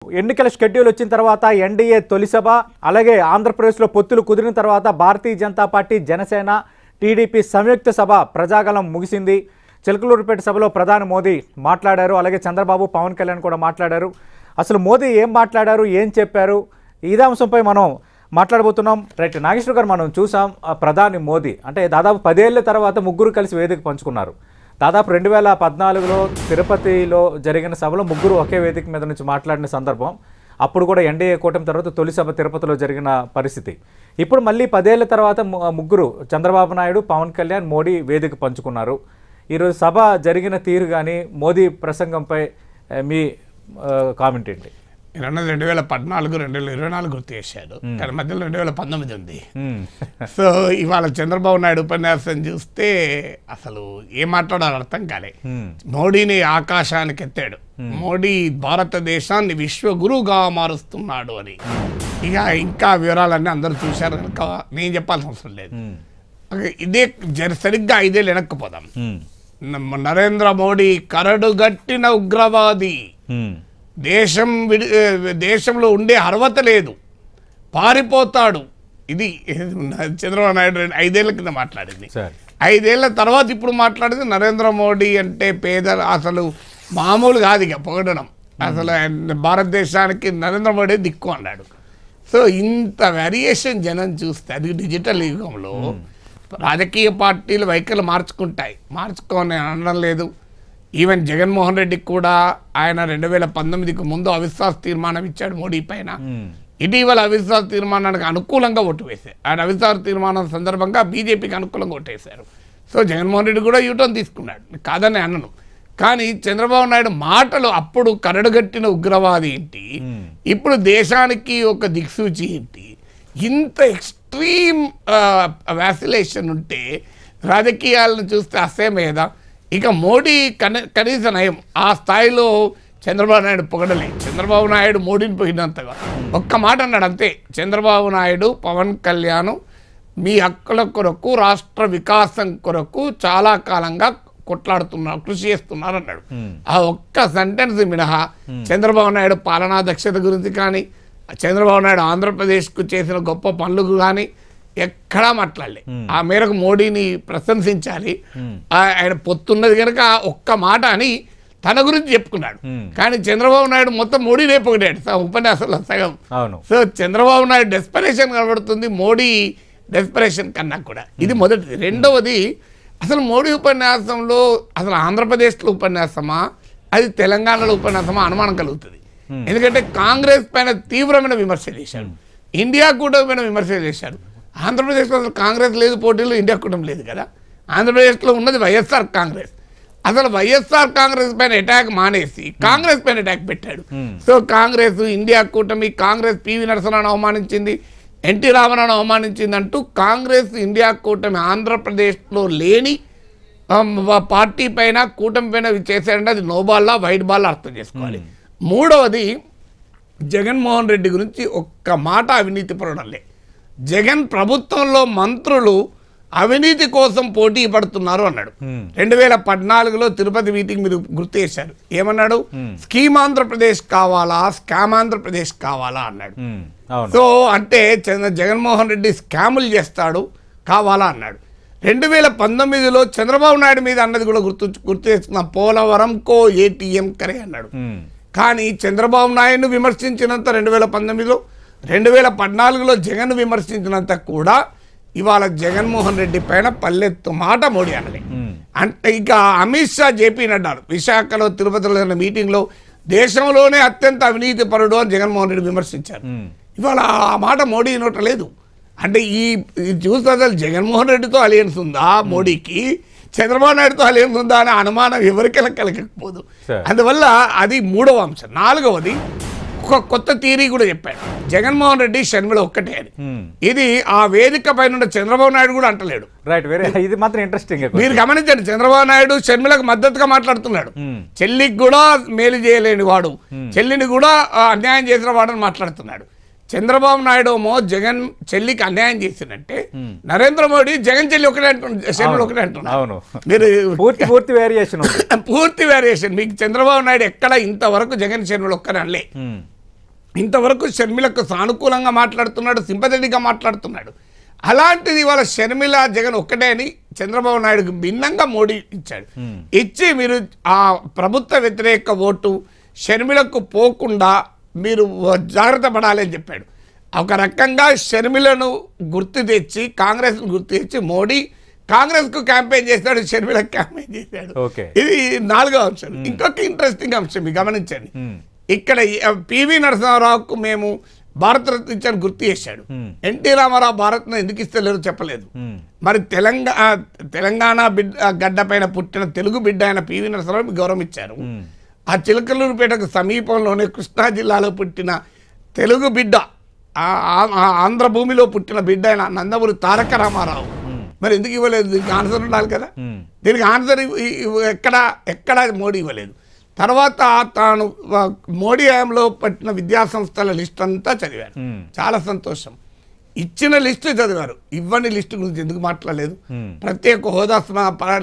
ఎన్నికల షెడ్యూల్ వచ్చిన తర్వాత ఎన్డీఏ తొలి సభ అలాగే ఆంధ్రప్రదేశ్లో పొత్తులు కుదిరిన తర్వాత భారతీయ జనతా పార్టీ జనసేన టీడీపీ సంయుక్త సభ ప్రజాగలం ముగిసింది. చిలకలూరుపేట సభలో ప్రధాని మోదీ మాట్లాడారు. అలాగే చంద్రబాబు పవన్ కళ్యాణ్ కూడా మాట్లాడారు. అసలు మోదీ ఏం మాట్లాడారు, ఏం చెప్పారు, ఇదే అంశంపై మనం మాట్లాడబోతున్నాం. రైట్ నాగేశ్వర్ గారు, మనం చూసాం ప్రధాని మోదీ అంటే దాదాపు 10 ఏళ్ల తర్వాత ముగ్గురు కలిసి వేదిక పంచుకున్నారు. దాదాపు 2014లో తిరుపతిలో జరిగిన సభలో ముగ్గురు ఒకే వేదిక మీద నుంచి మాట్లాడిన సందర్భం. అప్పుడు కూడా ఎన్డీఏ కూటమి తర్వాత తొలి సభ తిరుపతిలో జరిగిన పరిస్థితి. ఇప్పుడు మళ్ళీ 10 ఏళ్ల తర్వాత ముగ్గురు చంద్రబాబు నాయుడు, పవన్ కళ్యాణ్, మోడీ వేదిక పంచుకున్నారు. ఈరోజు సభ జరిగిన తీరు కానీ మోదీ ప్రసంగంపై మీ కామెంట్ ఏంటి? 2014, 2024 గుర్తు చేశాడు, కానీ మధ్యలో 2019 ఉంది. సో ఇవాళ చంద్రబాబు నాయుడు ఉపన్యాసం చూస్తే అసలు ఏం మాట్లాడాలో అర్థం కాలే. మోడీని ఆకాశానికి ఎత్తాడు. మోడీ భారతదేశాన్ని విశ్వగురువుగా మారుస్తున్నాడు అని. ఇక ఇంకా వివరాలన్నీ అందరూ చూశారు కనుక నేను చెప్పాల్సిన అవసరం లేదు. ఇదే సరిగ్గా 5 ఏళ్ళు వెనక్కిపోదాం. నరేంద్ర మోడీ కరడుగట్టిన ఉగ్రవాది, దేశంలో ఉండే అర్హత లేదు, పారిపోతాడు. ఇది చంద్రబాబు నాయుడు 5 ఏళ్ల కింద మాట్లాడింది. 5 ఏళ్ల తర్వాత ఇప్పుడు మాట్లాడింది నరేంద్ర మోడీ అంటే పేద, అసలు మామూలు కాదు ఇక పొగడడం. అసలు భారతదేశానికి నరేంద్ర మోడీ దిక్కు అన్నాడు. సో ఇంత వేరియేషన్ జనం చూస్తే, అది డిజిటల్ యుగంలో రాజకీయ పార్టీలు వైఖరులు మార్చుకొని అనడం లేదు. ఈవెన్ జగన్మోహన్ రెడ్డికి కూడా ఆయన 2019కి ముందు అవిశ్వాస తీర్మానం ఇచ్చాడు మోడీ పైన. ఇటీవల అవిశ్వాస తీర్మానానికి అనుకూలంగా ఓటు వేశారు. ఆయన అవిశ్వాస తీర్మానం సందర్భంగా బీజేపీకి అనుకూలంగా ఓటేశారు. సో జగన్మోహన్ రెడ్డి కూడా యూటర్న్ తీసుకున్నాడు, కాదని అన్నను. కానీ చంద్రబాబు నాయుడు మాటలు అప్పుడు కరడుగట్టిన ఉగ్రవాది ఏంటి, ఇప్పుడు దేశానికి ఒక దిక్సూచి ఏంటి, ఇంత ఎక్స్ట్రీమ్ వ్యాసిలేషన్ ఉంటే రాజకీయాలను చూస్తే అసహ్యమేదా? ఇక మోడీ కనీస నయం ఆ స్థాయిలో చంద్రబాబు నాయుడు పొగడలే. చంద్రబాబు నాయుడు మోడీని పొగిడినంతగా ఒక్క మాట అన్నాడు అంతే. చంద్రబాబు నాయుడు, పవన్ కళ్యాణ్ మీ హక్కుల కొరకు, రాష్ట్ర వికాసం కొరకు చాలా కాలంగా కొట్లాడుతున్నారు, కృషి చేస్తున్నారు అన్నాడు. ఆ ఒక్క సెంటెన్స్ మినహా చంద్రబాబు నాయుడు పాలనా దక్షత గురించి కానీ, చంద్రబాబు నాయుడు ఆంధ్రప్రదేశ్కు చేసిన గొప్ప పనులు కానీ ఎక్కడా మాట్లాడలే. ఆ మేరకు మోడీని ప్రశంసించాలి. ఆయన పొత్తున్నది కనుక ఒక్క మాట అని తన గురించి చెప్పుకున్నాడు. కానీ చంద్రబాబు నాయుడు మొత్తం మోడీనే పొగిడాడు ఉపన్యాసంలో సగం. సో చంద్రబాబు నాయుడు డెస్పరేషన్ కనబడుతుంది మోడీ డెస్పరేషన్ కన్నా కూడా. ఇది మొదటిది. రెండవది, అసలు మోడీ ఉపన్యాసంలో అసలు ఆంధ్రప్రదేశ్లో ఉపన్యాసమా, అది తెలంగాణలో ఉపన్యాసమా అనుమానం కలుగుతుంది. ఎందుకంటే కాంగ్రెస్ పైన తీవ్రమైన విమర్శలు చేశారు, ఇండియా కూటమి విమర్శలు చేశారు. ఆంధ్రప్రదేశ్లో అసలు కాంగ్రెస్ లేదు, పోటీలో ఇండియా కూటమి లేదు కదా. ఆంధ్రప్రదేశ్లో ఉన్నది వైఎస్ఆర్ కాంగ్రెస్. అసలు వైఎస్ఆర్ కాంగ్రెస్ పైన అటాక్ మానేసి కాంగ్రెస్ పైన అటాక్ పెట్టాడు. సో కాంగ్రెస్, ఇండియా కూటమి, కాంగ్రెస్ పివి నరసింహను అవమానించింది, ఎన్టీ రామారావును అవమానించింది అంటూ కాంగ్రెస్, ఇండియా కూటమి ఆంధ్రప్రదేశ్లో లేని పార్టీ పైన, కూటమి పైన చేశారంటే అది నో బాల్లా వైట్ బాల్లా అర్థం చేసుకోవాలి. మూడవది, జగన్మోహన్ రెడ్డి గురించి ఒక్క మాట అవినీతి పరుడలే. జగన్ ప్రభుత్వంలో మంత్రులు అవినీతి కోసం పోటీ పడుతున్నారు అన్నాడు. 2014లో తిరుపతి మీటింగ్ మీరు గుర్తు చేశారు. ఏమన్నాడు? స్కీమ్ ఆంధ్రప్రదేశ్ కావాలా, స్కామ్ ఆంధ్రప్రదేశ్ కావాలా అన్నాడు. సో అంటే జగన్మోహన్ రెడ్డి స్కాములు చేస్తాడు కావాలా అన్నాడు. 2019లో చంద్రబాబు నాయుడు మీద అన్నది కూడా గుర్తు చేస్తున్న పోలవరం కో ఏటీఎం కరే అన్నాడు. కానీ చంద్రబాబు నాయుడును విమర్శించినంత 2019లో, 2014లో జగన్ విమర్శించినంత కూడా ఇవాళ జగన్మోహన్ రెడ్డి పైన పల్లెత్తు మాట మోడీ అనలే. అంటే ఇక అమిత్ షా, జేపీ నడ్డా విశాఖలో, తిరుపతిలో జరిగిన మీటింగ్లో దేశంలోనే అత్యంత అవినీతి పరుడు అని జగన్మోహన్ రెడ్డి విమర్శించారు. ఇవాళ ఆ మాట మోడీ నోట లేదు. అంటే ఈ చూస్తే అసలు జగన్మోహన్ రెడ్డితో అలియన్స్ ఉందా మోడీకి, చంద్రబాబు నాయుడుతో అలియన్స్ ఉందా అనే అనుమానం ఎవరికైనా కలగకపోదు. అందువల్ల అది మూడవ అంశం. నాలుగవది, ఒక కొత్త థియరీ కూడా చెప్పాడు. జగన్మోహన్ రెడ్డి, షర్మిల ఒక్కటే అని. ఇది ఆ వేదిక పైన చంద్రబాబు నాయుడు కూడా అంటలేడు. ఇది మాత్రం ఇంట్రెస్టింగ్. మీరు గమనించండి, చంద్రబాబు నాయుడు షర్మిలకు మద్దతుగా మాట్లాడుతున్నాడు. చెల్లికి కూడా మేలు చేయలేని వాడు, చెల్లిని కూడా అన్యాయం చేసిన వాడని మాట్లాడుతున్నాడు. చంద్రబాబు నాయుడు ఏమో జగన్ చెల్లికి అన్యాయం చేసినట్టే, నరేంద్ర మోడీ జగన్ చెల్లి ఒకటే అంటున్నారు, షర్మిల ఒకటే అంటున్నారు. మీరు పూర్తి వేరియేషన్. మీకు చంద్రబాబు నాయుడు ఎక్కడ ఇంతవరకు జగన్ షర్మిల ఒక్కరే అనలే. ఇంతవరకు షర్మిలకు సానుకూలంగా మాట్లాడుతున్నాడు, సింపథెటిక్గా మాట్లాడుతున్నాడు. అలాంటిది వాళ్ళ షర్మిల జగన్ ఒక్కటే అని చంద్రబాబు నాయుడుకి భిన్నంగా మోడీ ఇచ్చాడు. ఇచ్చి మీరు ఆ ప్రభుత్వ వ్యతిరేక ఓటు షర్మిలకు పోకుండా మీరు జాగ్రత్త పడాలి అని చెప్పాడు. ఒక రకంగా షర్మిలను గుర్తు తెచ్చి కాంగ్రెస్ను గుర్తు తెచ్చి మోడీ కాంగ్రెస్కు క్యాంపెయిన్ చేశాడు, షర్మిలకు క్యాంపెయిన్ చేశాడు. ఇది 4వ అంశం. ఇంకొక ఇంట్రెస్టింగ్ అంశం మీరు గమనించండి. ఇక్కడ పివి నరసింహారావుకు మేము భారతరత్న ఇచ్చాను గుర్తు చేశాడు. ఎన్టీ రామారావు భారత్ను ఎందుకు ఇస్తలేరు చెప్పలేదు. మరి తెలంగాణ గడ్డ పైన పుట్టిన తెలుగు బిడ్డ అయిన పివి నరసింహారావు గౌరవం ఇచ్చారు. ఆ చిలకలూరుపేటకు సమీపంలోనే కృష్ణా జిల్లాలో పుట్టిన తెలుగు బిడ్డ, ఆంధ్ర భూమిలో పుట్టిన బిడ్డ అయిన నందమూరి తారక రామారావు మరి ఎందుకు ఇవ్వలేదు? దీనికి ఆన్సర్ ఉండాలి కదా. దీనికి ఆన్సర్ ఎక్కడ మోడీ ఇవ్వలేదు. తర్వాత తాను మోడీ హయాంలో పట్టిన విద్యాసంస్థల లిస్ట్ అంతా చదివారు. చాలా సంతోషం. ఇచ్చిన లిస్టు చదివారు, ఇవ్వని లిస్టు గురించి ఎందుకు మాట్లాడలేదు? ప్రత్యేక హోదా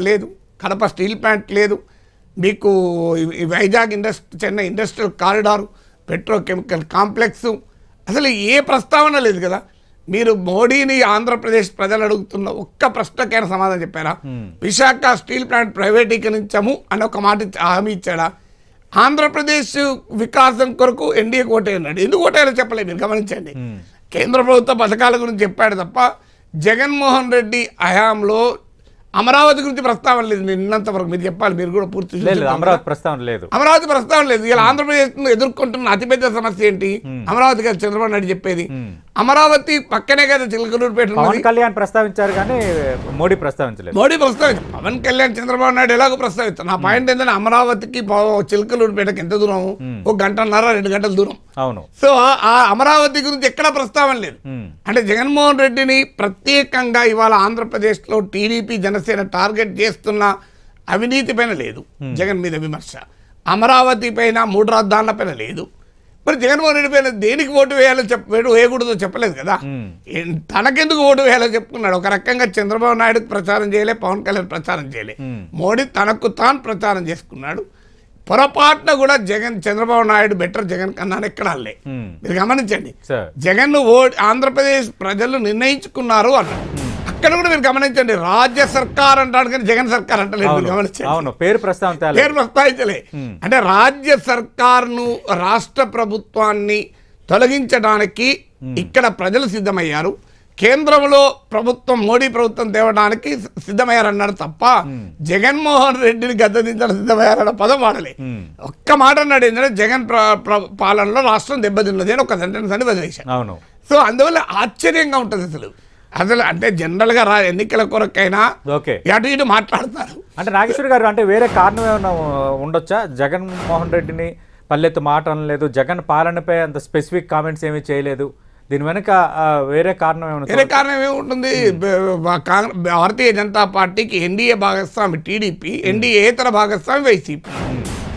లేదు, కడప స్టీల్ ప్లాంట్ లేదు, మీకు Vizag Chennai industrial corridor, petrochemical complex, అసలు ఏ ప్రస్తావన లేదు కదా. మీరు మోడీని ఆంధ్రప్రదేశ్ ప్రజలు అడుగుతున్న ఒక్క ప్రశ్నకైనా సమాధానం చెప్పారా? విశాఖ స్టీల్ ప్లాంట్ ప్రైవేటీకరించము అని ఒక మాట హామీ ఇచ్చాడా? ఆంధ్రప్రదేశ్ వికాసం కొరకు ఎన్డీఏకి ఓటేయన్నాడు. ఎందుకు ఓటేయాలో చెప్పలేదు. మీరు గమనించండి. కేంద్ర ప్రభుత్వ పథకాల గురించి చెప్పాడు తప్ప జగన్మోహన్ రెడ్డి హయాంలో అమరావతి గురించి ప్రస్తావన లేదు. నిన్నంత వరకు మీరు చెప్పాలి, మీరు కూడా పూర్తి అమరావతి ప్రస్తావన లేదు. అమరావతి ప్రస్తావన లేదు. ఇలా ఆంధ్రప్రదేశ్ ఎదుర్కొంటున్న అతిపెద్ద సమస్య ఏంటి? అమరావతి కదా చంద్రబాబు నాయుడు చెప్పేది. అమరావతి పక్కనే కదా చిలకలూరుపేట. పవన్ కళ్యాణ్ ప్రస్తావించారు కానీ మోడీ ప్రస్తావించలేదు. మోడీ ప్రస్తావించారు, పవన్ కళ్యాణ్ చంద్రబాబు నాయుడు ఎలాగో ప్రస్తావిస్తారు. నా పాయింట్ ఏంటంటే అమరావతికి చిలకలూరుపేటకి ఎంత దూరం? 1 గంటన్నర 2 గంటల దూరం. అవును. సో ఆ అమరావతి గురించి ఎక్కడ ప్రస్తావన లేదు. అంటే జగన్మోహన్ రెడ్డిని ప్రత్యేకంగా ఇవాళ ఆంధ్రప్రదేశ్లో టీడీపీ జనసేన టార్గెట్ చేస్తున్న అవినీతి పైన లేదు జగన్ మీద విమర్శ, అమరావతి పైన 3 రాజధానుల పైన లేదు. మరి జగన్మోహన్ రెడ్డి పైన దేనికి ఓటు వేయాలో వేయకూడదో చెప్పలేదు కదా. తనకెందుకు ఓటు వేయాలో చెప్పుకున్నాడు. ఒక రకంగా చంద్రబాబు నాయుడుకి ప్రచారం చేయలే, పవన్ కళ్యాణ్ ప్రచారం చేయలే, మోడీ తనకు తాను ప్రచారం చేసుకున్నాడు. పొరపాటున కూడా చంద్రబాబు నాయుడు బెటర్ జగన్ కన్నా ఎక్కడాలే. మీరు గమనించండి, జగన్ ఆంధ్రప్రదేశ్ ప్రజలు నిర్ణయించుకున్నారు అన్నాడు. అక్కడ కూడా మీరు గమనించండి, రాజ్య సర్కార్ అంటాడు కానీ జగన్ సర్కార్ అంటలేదు. గమనించండి, పేరు ప్రస్తావించలే. అంటే రాజ్య సర్కార్ను, రాష్ట్ర ప్రభుత్వాన్ని తొలగించడానికి ఇక్కడ ప్రజలు సిద్ధమయ్యారు. కేంద్రంలో ప్రభుత్వం, మోడీ ప్రభుత్వం తేవడానికి సిద్ధమయ్యారన్నాడు తప్ప జగన్మోహన్ రెడ్డిని గద్దెదించడం సిద్ధమయ్యారన్న పదం వాడలే. ఒక్క మాట అన్నాడు, ఏంటంటే జగన్ పాలనలో రాష్ట్రం దెబ్బతిన్నది అని ఒక సెంటెన్స్ అని వదిలేశాను. సో అందువల్ల ఆశ్చర్యంగా ఉంటుంది అసలు అంటే జనరల్ గా ఎన్నికల కొరకైనా అటు ఇటు మాట్లాడతారు. అంటే నాగేశ్వర్ గారు, అంటే వేరే కారణం ఏమైనా ఉండొచ్చా? జగన్మోహన్ రెడ్డిని పల్లెత్తు మాట అనలేదు, జగన్ పాలనపై అంత స్పెసిఫిక్ కామెంట్స్ ఏమీ చేయలేదు, దీని వెనక వేరే కారణం ఏమైనా? వేరే కారణం ఏముంటుంది? భారతీయ జనతా పార్టీకి ఎన్డీఏ భాగస్వామి టీడీపీ, ఎన్డీఏతర భాగస్వామి వైసీపీ.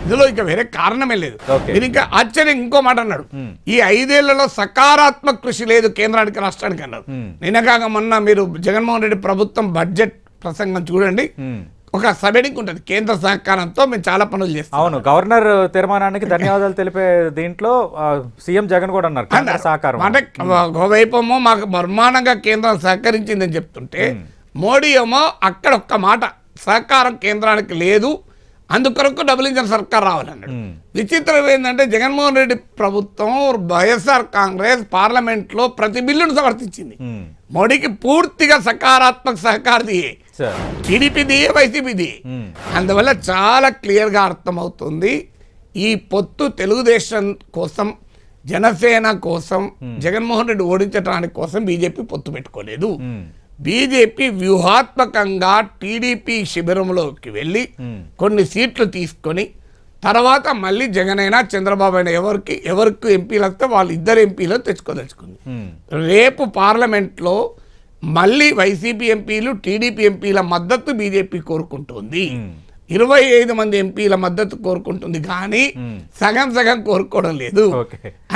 ఇందులో ఇక వేరే కారణమే లేదు. మీరు ఇంకా ఆశ్చర్యం ఇంకో మాట అన్నాడు, ఈ 5 ఏళ్లలో సకారాత్మక కృషి లేదు కేంద్రానికి రాష్ట్రానికి అన్నారు. నిన్నగాక మొన్న మీరు జగన్మోహన్ రెడ్డి ప్రభుత్వం బడ్జెట్ ప్రసంగం చూడండి, ఒక సబెడింగ్ ఉంటుంది, కేంద్ర సహకారంతో మేము చాలా పనులు చేస్తాం. అవును, గవర్నర్ తీర్మానానికి ధన్యవాదాలు తెలిపే దీంట్లో సీఎం జగన్ కూడా అన్నారు సహకారం. అంటే ఒకవైపు ఏమో మాకు బ్రహ్మాండంగా కేంద్రం సహకరించిందని చెప్తుంటే, మోడీ ఏమో అక్కడ ఒక్క మాట సహకారం కేంద్రానికి లేదు, అందుకొరకు డబుల్ ఇంజన్ సర్కార్ రావాలన్నాడు. విచిత్రం ఏంటంటే జగన్మోహన్ రెడ్డి ప్రభుత్వం, వైఎస్ఆర్ కాంగ్రెస్ పార్లమెంట్లో ప్రతి బిల్లును సమర్థించింది. మోడీకి పూర్తిగా సకారాత్మక సహకారది టీడీపీది, వైసీపీది. అందువల్ల చాలా క్లియర్గా అర్థమవుతుంది, ఈ పొత్తు తెలుగుదేశం కోసం, జనసేన కోసం, జగన్మోహన్ రెడ్డి ఓడించడానికి కోసం బీజేపీ పొత్తు పెట్టుకోలేదు. బీజేపీ వ్యూహాత్మకంగా టీడీపీ శిబిరంలోకి వెళ్ళి కొన్ని సీట్లు తీసుకొని తర్వాత మళ్ళీ జగన్ అయినా చంద్రబాబు అయినా ఎవరికి ఎంపీలు వస్తే వాళ్ళు 2 ఎంపీలు తెచ్చుకోదలుచుకుంది. రేపు పార్లమెంట్లో మళ్ళీ వైసీపీ ఎంపీలు, టీడీపీ ఎంపీల మద్దతు బీజేపీ కోరుకుంటుంది. 25 మంది ఎంపీల మద్దతు కోరుకుంటుంది కానీ సగం సగం కోరుకోవడం లేదు.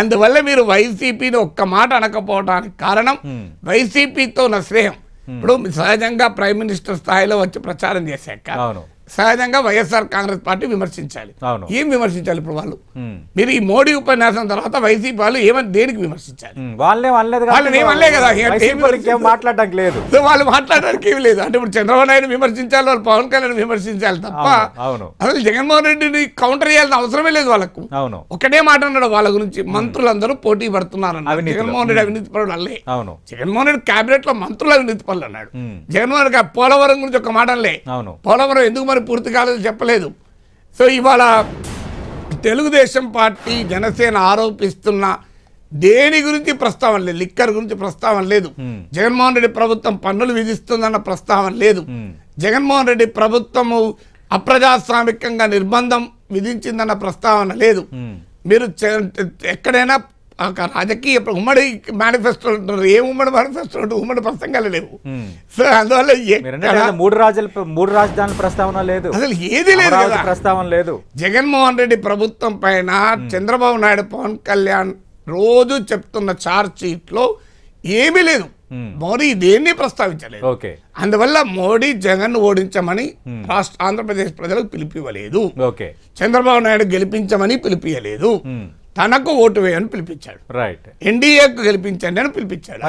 అందువల్ల మీరు వైసీపీని ఒక్క మాట అనకపోవడానికి కారణం వైసీపీతో ఉన్న స్నేహం. ఇప్పుడు సహజంగా ప్రైమ్ మినిస్టర్ స్థాయిలో వచ్చి ప్రచారం చేశాక సహజంగా వైఎస్ఆర్ కాంగ్రెస్ పార్టీ విమర్శించాలి. ఏం విమర్శించాలి ఇప్పుడు వాళ్ళు? మీరు ఈ మోడీ ఉపన్యాసం తర్వాత వైసీపీ వాళ్ళు ఏమని దేనికి విమర్శించాలి? వాళ్ళే కదా, మాట్లాడడానికి లేదు, వాళ్ళు మాట్లాడడానికి ఏమి లేదు. అంటే ఇప్పుడు చంద్రబాబు నాయుడు విమర్శించాలి, వాళ్ళు పవన్ కళ్యాణ్ విమర్శించాలి తప్ప అసలు జగన్మోహన్ రెడ్డిని కౌంటర్ చేయాల్సిన అవసరమే లేదు వాళ్ళకు. ఒకటే మాట అన్నాడు వాళ్ళ గురించి, మంత్రులందరూ పోటీ పడుతున్నారన్న. జగన్మోహన్ రెడ్డి అవినీతి పరుడు అల్లే. జగన్మోహన్ రెడ్డి కేబినెట్ లో మంత్రులు అవినీతి పరులు అన్నాడు. జగన్మోహన్ రెడ్డి పోలవరం గురించి ఒక మాట అల్లే. పోలవరం ఎందుకు మరి పూర్తి కాలేదు చెప్పలేదు. సో ఇవాళ తెలుగుదేశం పార్టీ జనసేన ఆరోపిస్తున్న దేని గురించి ప్రస్తావన లేదు. లిక్కర్ గురించి ప్రస్తావన లేదు. జగన్మోహన్ రెడ్డి ప్రభుత్వం పన్నులు విధిస్తుందన్న ప్రస్తావన లేదు. జగన్మోహన్ రెడ్డి ప్రభుత్వము అప్రజాస్వామికంగా నిర్బంధం విధించిందన్న ప్రస్తావన లేదు. మీరు ఎక్కడైనా రాజకీయ ఉమ్మడి మేనిఫెస్టో ఉంటున్నారు. ఏ ఉమ్మడి మేనిఫెస్టో ఉంటుంది? ఉమ్మడి ప్రసంగాలు లేవు. సో అందువల్ల మూడు రాజధానుల ప్రస్తావన లేదు, అసలు ఏది లేదు, ప్రస్తావన లేదు. జగన్మోహన్ రెడ్డి ప్రభుత్వం పైన చంద్రబాబు నాయుడు పవన్ కళ్యాణ్ రోజు చెప్తున్న చార్జ్ షీట్ లో ఏమీ లేదు. మోడీ దేన్ని ప్రస్తావించలేదు. అందువల్ల మోడీ జగన్ ఓడించమని ఆంధ్రప్రదేశ్ ప్రజలకు పిలిపివ్వలేదు. చంద్రబాబు నాయుడు గెలిపించమని పిలిపియలేదు. తనకు ఓటు వేయని పిలిపించాడు. ఎన్డీఏకు గెలిపించండి అని పిలిపించాడు.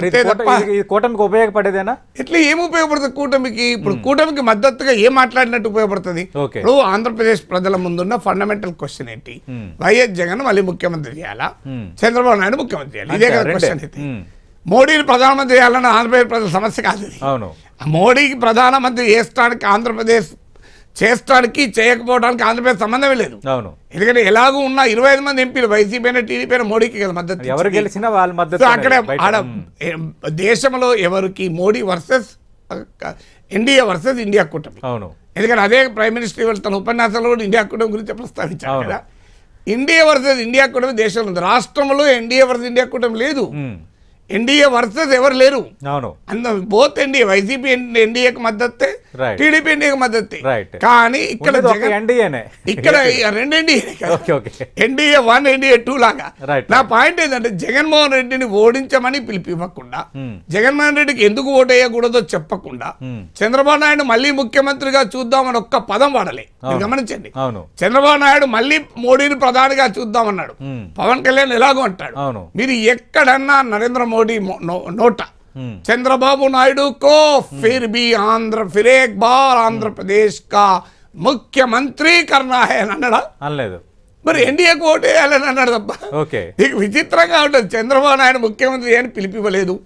కూటమికి ఉపయోగపడేదేనా? ఇట్లా ఏం ఉపయోగపడుతుంది కూటమికి? ఇప్పుడు కూటమికి మద్దతుగా ఏం మాట్లాడినట్టు ఉపయోగపడుతుంది? ఇప్పుడు ఆంధ్రప్రదేశ్ ప్రజల ముందున్న ఫండమెంటల్ క్వశ్చన్ ఏంటి? వైఎస్ జగన్ మళ్ళీ ముఖ్యమంత్రి చేయాలా, చంద్రబాబు నాయుడు ముఖ్యమంత్రి చేయాలి? ఇదే కదా క్వశ్చన్. అయితే మోడీని ప్రధానమంత్రి చేయాలన్న ఆంధ్రప్రదేశ్ ప్రజల సమస్య కాదు. మోడీకి ప్రధానమంత్రి చేస్తానికి ఆంధ్రప్రదేశ్ చేస్తానికి చేయకపోవడానికి ఆంధ్రప్రదేశ్ సంబంధమే లేదు. ఎందుకంటే ఎలాగూ ఉన్న 25 మంది ఎంపీలు వైసీపీ అయినా టీడీపీ అయినా మోడీకి కదా మద్దతు. ఎవరు గెలిచినా వాళ్ళ మద్దతు. అక్కడ దేశంలో ఎవరికి Modi versus NDA versus India కూటమి. ఎందుకంటే అదే ప్రైమ్ మినిస్టర్ ఇవాళ తన ఉపన్యాసంలో కూడా ఇండియా కూటమి గురించి ప్రస్తావించారు కదా. ఇండియా వర్సెస్ ఇండియా కూటమి దేశంలో ఉంది. రాష్ట్రంలో ఎన్డీఏ వర్సెస్ ఇండియా కూటమి లేదు. ఎన్డీఏ వర్సెస్ ఎవరు లేరు. బోత్ ఎన్డీఏ, వైసీపీ ఎన్డీఏకి మద్దతే, టీడీపీ ఎన్డీఏకి మద్దతే. కానీ ఇక్కడ ఇక్కడ రెండు ఎన్డీఏ 1 ఎన్డీఏ 2 లాగా. నా పాయింట్ ఏంటంటే జగన్మోహన్ రెడ్డిని ఓడించమని పిలిపివ్వకుండా, జగన్మోహన్ రెడ్డికి ఎందుకు ఓటు వేయకూడదో చెప్పకుండా, చంద్రబాబు నాయుడు మళ్ళీ ముఖ్యమంత్రిగా చూద్దామని ఒక్క పదం వాడలే. గమనించండి, చంద్రబాబు నాయుడు మళ్ళీ మోడీని ప్రధానిగా చూద్దామన్నాడు. పవన్ కళ్యాణ్ ఎలాగో అంటాడు. మీరు ఎక్కడన్నా నరేంద్ర मोदी नोटा चंद्रबाबू नायडू को फिर भी फिर एक बार आंध्र प्रदेश का मुख्यमंत्री करना है अన్నాడు. మరి ఎన్డీఏకు ఓటు వేయాలని అన్నాడు తప్ప. విచిత్రంగా ఉంటుంది. చంద్రబాబు నాయుడు ముఖ్యమంత్రి అని పిలిపివ్వలేదు.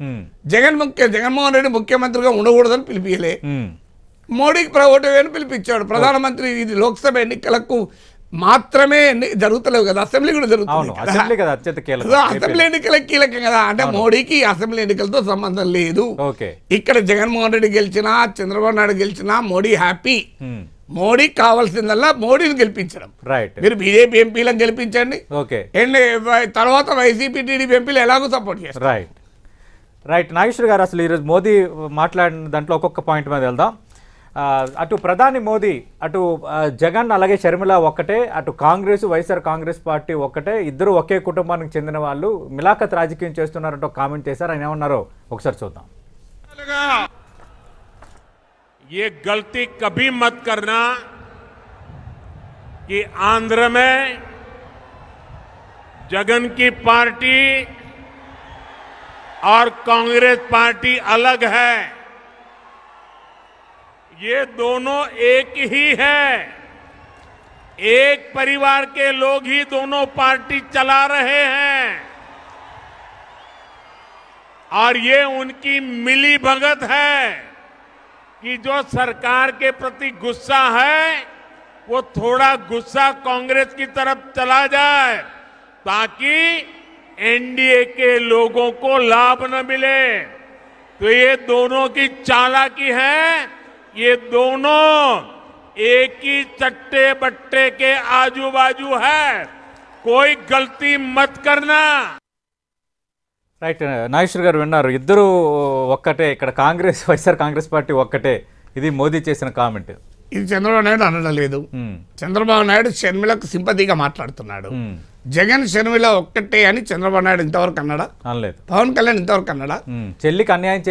జగన్మోహన్ రెడ్డి ముఖ్యమంత్రిగా ఉండకూడదని పిలిపియలే. మోడీకి ఓటు వేయని పిలిపించాడు. ప్రధానమంత్రి ఇది లోక్సభ ఎన్నికలకు మాత్రమే జరుగుతలేవు కదా, అసెంబ్లీ కూడా జరుగుతుంది. అసెంబ్లీ ఎన్నికలకు కీలకం కదా. అంటే మోడీకి అసెంబ్లీ ఎన్నికలతో సంబంధం లేదు. ఇక్కడ జగన్మోహన్ రెడ్డి గెలిచినా చంద్రబాబు నాయుడు గెలిచినా మోడీ హ్యాపీ. మోడీకి కావాల్సిందల్లా మోడీని గెలిపించడం. మీరు బీజేపీ ఎంపీలను గెలిపించండి, తర్వాత వైసీపీ టీడీపీ ఎంపీలు ఎలాగో సపోర్ట్ చేస్తారు. రైట్ నాగేశ్వర్ గారు, అసలు ఈరోజు మోదీ మాట్లాడిన దాంట్లో ఒక్కొక్క పాయింట్ మీద వెళ్దాం. అటు ప్రధాని మోదీ, అటు జగన్ అలాగే షర్మిల ఒక్కటే, అటు కాంగ్రెస్ వైఎస్ఆర్ కాంగ్రెస్ పార్టీ ఒక్కటే, ఇద్దరు ఒకే కుటుంబానికి చెందిన వాళ్ళు మిలాఖత్ రాజకీయం చేస్తున్నారంటూ కామెంట్ చేశారు. ఆయన ఏమన్నారో ఒకసారి చూద్దాం. ये गलती कभी मत करना कि आंध्र में जगन की पार्टी और कांग्रेस पार्टी अलग है. ये दोनों एक ही है. एक परिवार के लोग ही दोनों पार्टी चला रहे हैं और ये उनकी मिली भगत है कि जो सरकार के प्रति गुस्सा है वो थोड़ा गुस्सा कांग्रेस की तरफ चला जाए ताकि एनडीए के लोगों को लाभ न मिले. तो ये दोनों की चालाकी है. ये दोनों एक ही चट्टे बट्टे के आजू बाजू है. कोई गलती मत करना. రైట్ నాగేశ్వర్ గారు విన్నారు, ఇద్దరు ఒక్కటే, ఇక్కడ కాంగ్రెస్ వైఎస్ఆర్ కాంగ్రెస్ పార్టీ ఒక్కటే. ఇది మోదీ చేసిన కామెంట్. ఇది చంద్రబాబు నాయుడు అనడం లేదు. చంద్రబాబు నాయుడు షర్మిలకు సింపతిగా మాట్లాడుతున్నాడు. జగన్ షర్మిల ఒక్కటే అని చంద్రబాబు నాయుడు ఇంతవరకు అన్నాడా? అనలేదు. పవన్ కళ్యాణ్ ఇంతవరకు అన్నాడా? చెల్లికి అన్యాయం